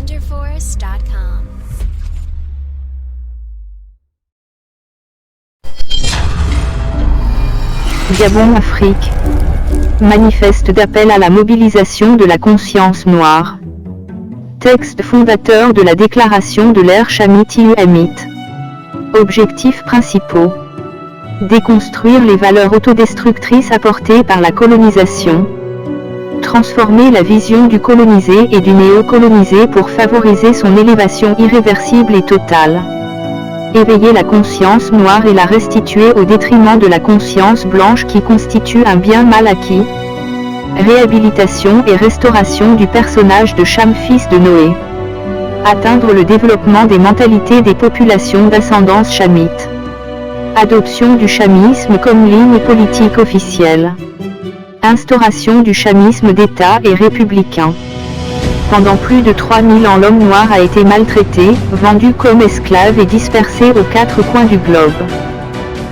WonderForce.com. Gabon, Afrique. Manifeste d'appel à la mobilisation de la conscience noire. Texte fondateur de la déclaration de l'ère chamite-inuamite. Objectifs principaux. Déconstruire les valeurs autodestructrices apportées par la colonisation. Transformer la vision du colonisé et du néo-colonisé pour favoriser son élévation irréversible et totale. Éveiller la conscience noire et la restituer au détriment de la conscience blanche qui constitue un bien mal acquis. Réhabilitation et restauration du personnage de Cham, fils de Noé. Atteindre le développement des mentalités des populations d'ascendance chamite. Adoption du chamisme comme ligne politique officielle. Instauration du chamisme d'État et républicain. Pendant plus de 3000 ans, l'homme noir a été maltraité, vendu comme esclave et dispersé aux quatre coins du globe.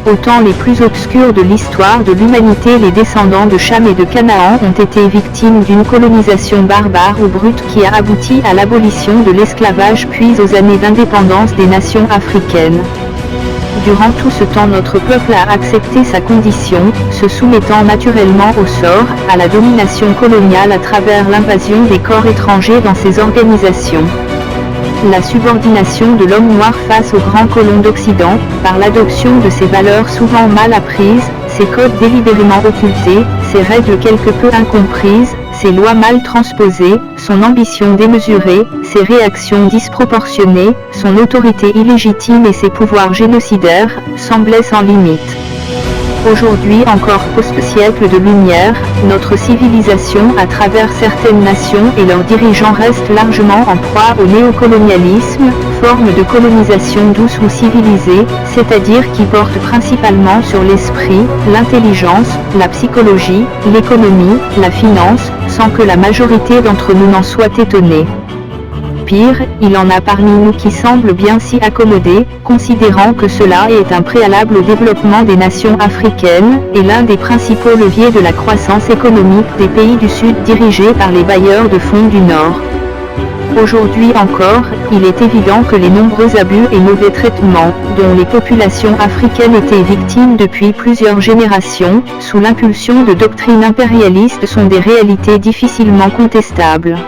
Aux temps les plus obscurs de l'histoire de l'humanité, les descendants de Cham et de Canaan ont été victimes d'une colonisation barbare ou brute qui a abouti à l'abolition de l'esclavage puis aux années d'indépendance des nations africaines. Durant tout ce temps, notre peuple a accepté sa condition, se soumettant naturellement au sort, à la domination coloniale à travers l'invasion des corps étrangers dans ses organisations. La subordination de l'homme noir face aux grands colons d'Occident, par l'adoption de ses valeurs souvent mal apprises, ses codes délibérément occultés, ses règles quelque peu incomprises, ses lois mal transposées, son ambition démesurée, ses réactions disproportionnées, son autorité illégitime et ses pouvoirs génocidaires, semblaient sans limite. Aujourd'hui encore, post-siècle de lumière, notre civilisation à travers certaines nations et leurs dirigeants reste largement en proie au néocolonialisme, forme de colonisation douce ou civilisée, c'est-à-dire qui porte principalement sur l'esprit, l'intelligence, la psychologie, l'économie, la finance, sans que la majorité d'entre nous n'en soit étonnée. Pire, il en a parmi nous qui semblent bien s'y accommoder, considérant que cela est un préalable au développement des nations africaines, et l'un des principaux leviers de la croissance économique des pays du Sud dirigés par les bailleurs de fonds du Nord. Aujourd'hui encore, il est évident que les nombreux abus et mauvais traitements, dont les populations africaines étaient victimes depuis plusieurs générations, sous l'impulsion de doctrines impérialistes sont des réalités difficilement contestables.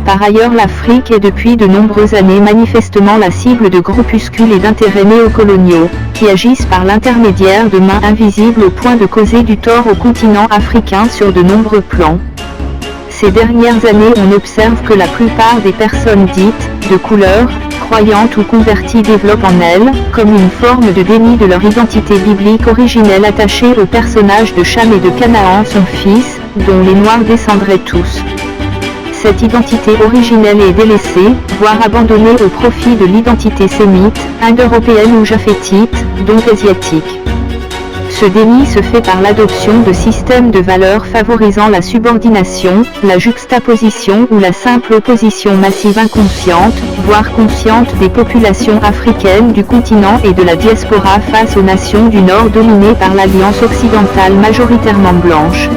Par ailleurs, l'Afrique est depuis de nombreuses années manifestement la cible de groupuscules et d'intérêts néocoloniaux, qui agissent par l'intermédiaire de mains invisibles au point de causer du tort au continent africain sur de nombreux plans. Ces dernières années, on observe que la plupart des personnes dites de couleur, croyantes ou converties développent en elles, comme une forme de déni de leur identité biblique originelle attachée au personnage de Cham et de Canaan, son fils, dont les Noirs descendraient tous. Cette identité originelle est délaissée, voire abandonnée au profit de l'identité sémite, indo-européenne ou japhétite, donc asiatique. Ce déni se fait par l'adoption de systèmes de valeurs favorisant la subordination, la juxtaposition ou la simple opposition massive inconsciente, voire consciente des populations africaines du continent et de la diaspora face aux nations du Nord dominées par l'alliance occidentale majoritairement blanche.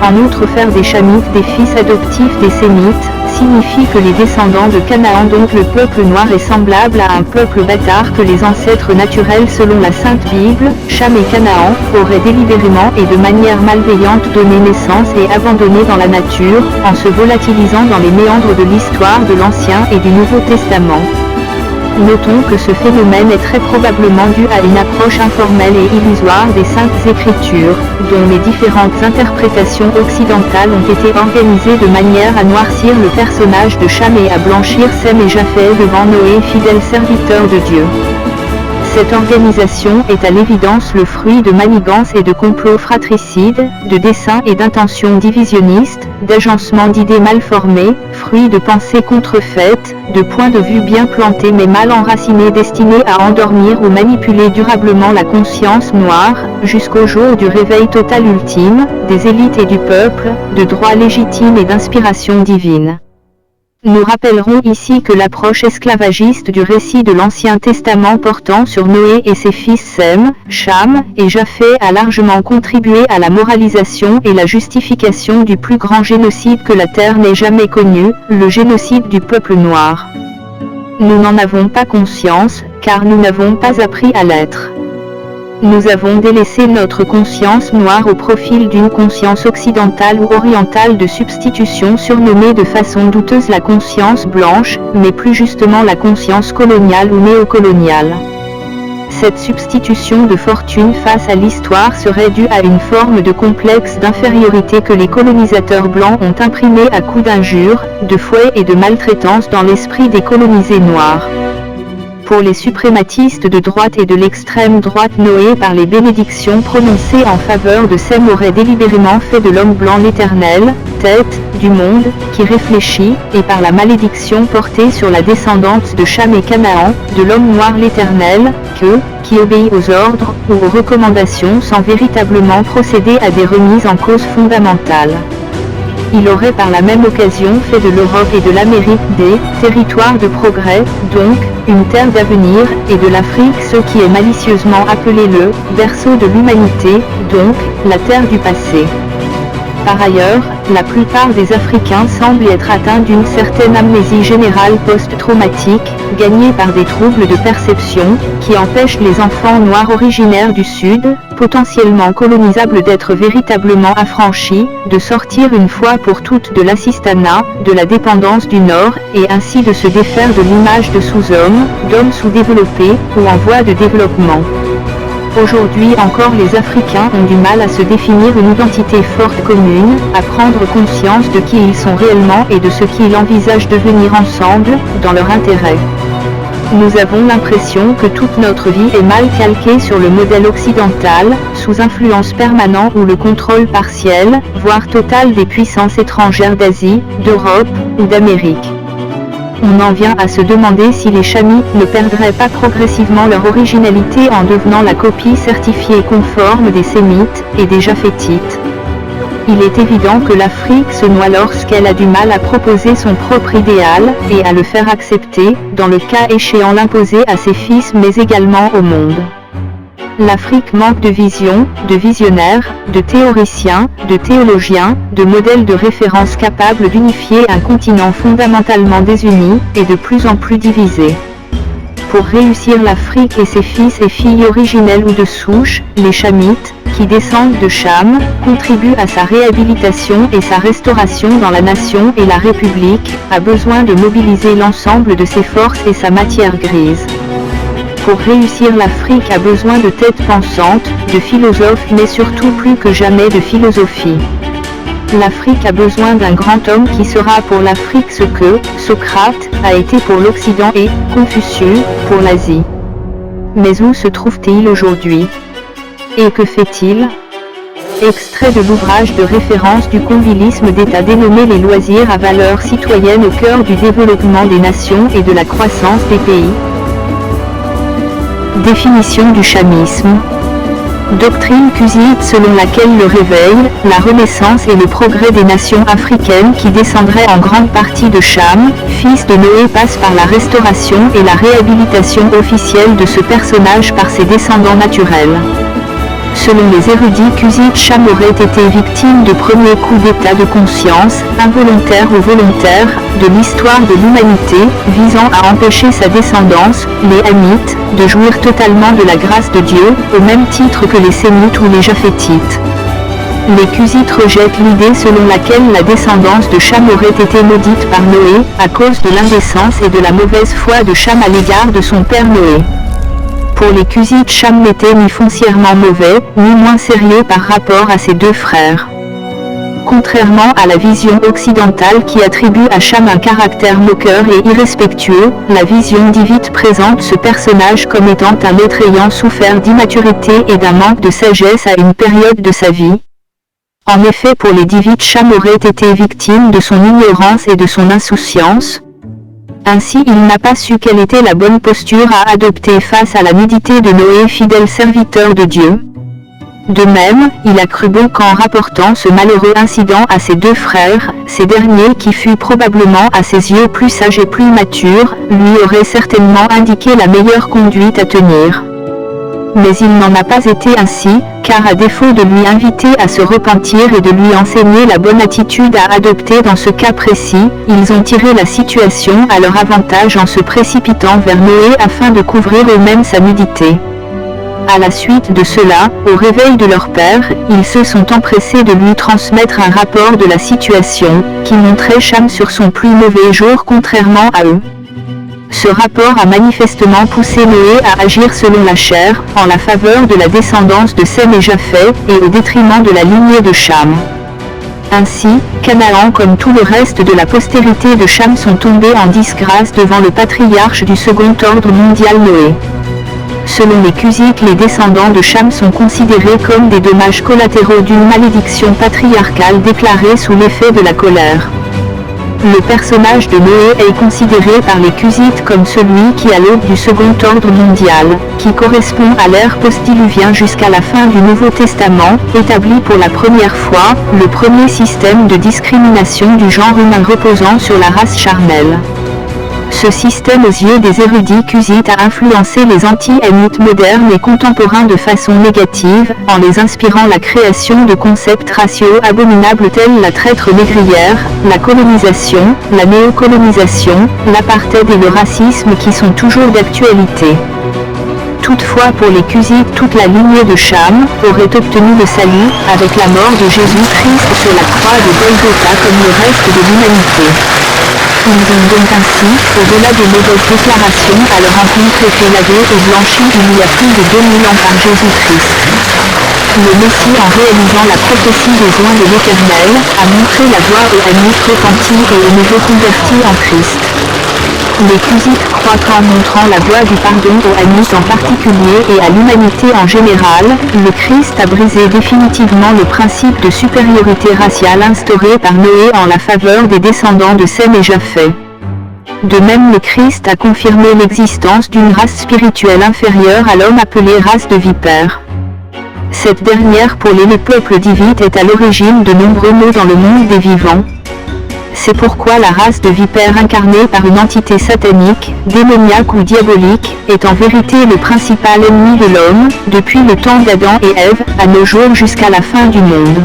En outre, faire des Chamites des fils adoptifs des Sémites, signifie que les descendants de Canaan, donc le peuple noir, est semblable à un peuple bâtard que les ancêtres naturels selon la Sainte Bible, Cham et Canaan, auraient délibérément et de manière malveillante donné naissance et abandonné dans la nature, en se volatilisant dans les méandres de l'histoire de l'Ancien et du Nouveau Testament. Notons que ce phénomène est très probablement dû à une approche informelle et illusoire des Saintes Écritures, dont les différentes interprétations occidentales ont été organisées de manière à noircir le personnage de Cham et à blanchir Sem et Japheth devant Noé, fidèle serviteur de Dieu. Cette organisation est à l'évidence le fruit de manigances et de complots fratricides, de desseins et d'intentions divisionnistes, d'agencements d'idées mal formées, fruit de pensées contrefaites, de points de vue bien plantés mais mal enracinés destinés à endormir ou manipuler durablement la conscience noire, jusqu'au jour du réveil total ultime, des élites et du peuple, de droits légitimes et d'inspiration divine. Nous rappellerons ici que l'approche esclavagiste du récit de l'Ancien Testament portant sur Noé et ses fils Sem, Cham et Japheth a largement contribué à la moralisation et la justification du plus grand génocide que la Terre n'ait jamais connu, le génocide du peuple noir. Nous n'en avons pas conscience, car nous n'avons pas appris à l'être. Nous avons délaissé notre conscience noire au profil d'une conscience occidentale ou orientale de substitution surnommée de façon douteuse la conscience blanche, mais plus justement la conscience coloniale ou néocoloniale. Cette substitution de fortune face à l'histoire serait due à une forme de complexe d'infériorité que les colonisateurs blancs ont imprimé à coups d'injures, de fouets et de maltraitance dans l'esprit des colonisés noirs. Pour les suprématistes de droite et de l'extrême droite, Noé par les bénédictions prononcées en faveur de Sem aurait délibérément fait de l'homme blanc l'éternel, tête, du monde, qui réfléchit, et par la malédiction portée sur la descendance de Cham et Canaan, de l'homme noir l'éternel, qui obéit aux ordres, ou aux recommandations sans véritablement procéder à des remises en cause fondamentales. Il aurait par la même occasion fait de l'Europe et de l'Amérique des territoires de progrès, donc, une terre d'avenir, et de l'Afrique ce qui est malicieusement appelé le berceau de l'humanité, donc, la terre du passé. Par ailleurs, la plupart des Africains semblent être atteints d'une certaine amnésie générale post-traumatique, gagnée par des troubles de perception, qui empêchent les enfants noirs originaires du Sud, potentiellement colonisables d'être véritablement affranchis, de sortir une fois pour toutes de l'assistanat, de la dépendance du Nord, et ainsi de se défaire de l'image de sous-hommes, d'hommes sous-développés, ou en voie de développement. Aujourd'hui encore les Africains ont du mal à se définir une identité forte commune, à prendre conscience de qui ils sont réellement et de ce qu'ils envisagent devenir ensemble, dans leur intérêt. Nous avons l'impression que toute notre vie est mal calquée sur le modèle occidental, sous influence permanente ou le contrôle partiel, voire total des puissances étrangères d'Asie, d'Europe ou d'Amérique. On en vient à se demander si les Chamites ne perdraient pas progressivement leur originalité en devenant la copie certifiée conforme des Sémites et des Japhétites. Il est évident que l'Afrique se noie lorsqu'elle a du mal à proposer son propre idéal, et à le faire accepter, dans le cas échéant l'imposer à ses fils mais également au monde. L'Afrique manque de vision, de visionnaires, de théoriciens, de théologiens, de modèles de référence capables d'unifier un continent fondamentalement désuni, et de plus en plus divisé. Pour réussir l'Afrique et ses fils et filles originels ou de souche, les Chamites, qui descendent de Cham, contribuent à sa réhabilitation et sa restauration dans la nation et la République, a besoin de mobiliser l'ensemble de ses forces et sa matière grise. Pour réussir l'Afrique a besoin de têtes pensantes, de philosophes mais surtout plus que jamais de philosophie. L'Afrique a besoin d'un grand homme qui sera pour l'Afrique ce que Socrate a été pour l'Occident et Confucius pour l'Asie. Mais où se trouve-t-il aujourd'hui? Et que fait-il? Extrait de l'ouvrage de référence du convilisme d'État dénommé Les loisirs à valeur citoyenne au cœur du développement des nations et de la croissance des pays. Définition du chamisme. Doctrine cusite selon laquelle le réveil, la renaissance et le progrès des nations africaines qui descendraient en grande partie de Cham, fils de Noé, passent par la restauration et la réhabilitation officielle de ce personnage par ses descendants naturels. Selon les érudits, Kusit Cham aurait été victime de premiers coups d'état de conscience, involontaires ou volontaires, de l'histoire de l'humanité, visant à empêcher sa descendance, les Hamites, de jouir totalement de la grâce de Dieu, au même titre que les Sémites ou les Japhétites. Les Kusites rejettent l'idée selon laquelle la descendance de Cham aurait été maudite par Noé, à cause de l'indécence et de la mauvaise foi de Cham à l'égard de son père Noé. Pour les Kusites, Cham n'était ni foncièrement mauvais, ni moins sérieux par rapport à ses deux frères. Contrairement à la vision occidentale qui attribue à Cham un caractère moqueur et irrespectueux, la vision divite présente ce personnage comme étant un être ayant souffert d'immaturité et d'un manque de sagesse à une période de sa vie. En effet, pour les Divites, Cham aurait été victime de son ignorance et de son insouciance. Ainsi, il n'a pas su quelle était la bonne posture à adopter face à la nudité de Noé, fidèle serviteur de Dieu. De même, il a cru bon qu'en rapportant ce malheureux incident à ses deux frères, ces derniers qui fut probablement à ses yeux plus sage et plus mature, lui auraient certainement indiqué la meilleure conduite à tenir. Mais il n'en a pas été ainsi, car à défaut de lui inviter à se repentir et de lui enseigner la bonne attitude à adopter dans ce cas précis, ils ont tiré la situation à leur avantage en se précipitant vers Noé afin de couvrir eux-mêmes sa nudité. À la suite de cela, au réveil de leur père, ils se sont empressés de lui transmettre un rapport de la situation, qui montrait Cham sur son plus mauvais jour contrairement à eux. Ce rapport a manifestement poussé Noé à agir selon la chair, en la faveur de la descendance de Sem et Japheth, et au détriment de la lignée de Cham. Ainsi, Canaan comme tout le reste de la postérité de Cham sont tombés en disgrâce devant le patriarche du second ordre mondial Noé. Selon les Cusites, les descendants de Cham sont considérés comme des dommages collatéraux d'une malédiction patriarcale déclarée sous l'effet de la colère. Le personnage de Noé est considéré par les Cusites comme celui qui a l'aube du second ordre mondial, qui correspond à l'ère post-diluvien jusqu'à la fin du Nouveau Testament, établit pour la première fois le premier système de discrimination du genre humain reposant sur la race charnelle. Ce système aux yeux des érudits cusites a influencé les anti-hémites modernes et contemporains de façon négative, en les inspirant la création de concepts raciaux abominables tels la traître négrière, la colonisation, la néocolonisation, l'apartheid et le racisme qui sont toujours d'actualité. Toutefois pour les Cusites, toute la lignée de Cham aurait obtenu le salut, avec la mort de Jésus-Christ sur la croix de Golgotha comme le reste de l'humanité. Ils ont donc ainsi, au-delà des mauvaises déclarations à leur encontre, été lavés et blanchis il y a plus de 2000 ans par Jésus-Christ. Le Messie, en réalisant la prophétie des oins de l'Éternel, a montré la voie aux Hémites repentis et aux nouveaux convertis en Christ. Les Cusites croient qu'en montrant la voie du pardon aux Hémites en particulier et à l'humanité en général, le Christ a brisé définitivement le principe de supériorité raciale instauré par Noé en la faveur des descendants de Sem et Japheth. De même, le Christ a confirmé l'existence d'une race spirituelle inférieure à l'homme appelée race de vipères. Cette dernière pour les peuples d'Ivite est à l'origine de nombreux maux dans le monde des vivants. C'est pourquoi la race de vipères incarnée par une entité satanique, démoniaque ou diabolique, est en vérité le principal ennemi de l'homme, depuis le temps d'Adam et Ève, à nos jours jusqu'à la fin du monde.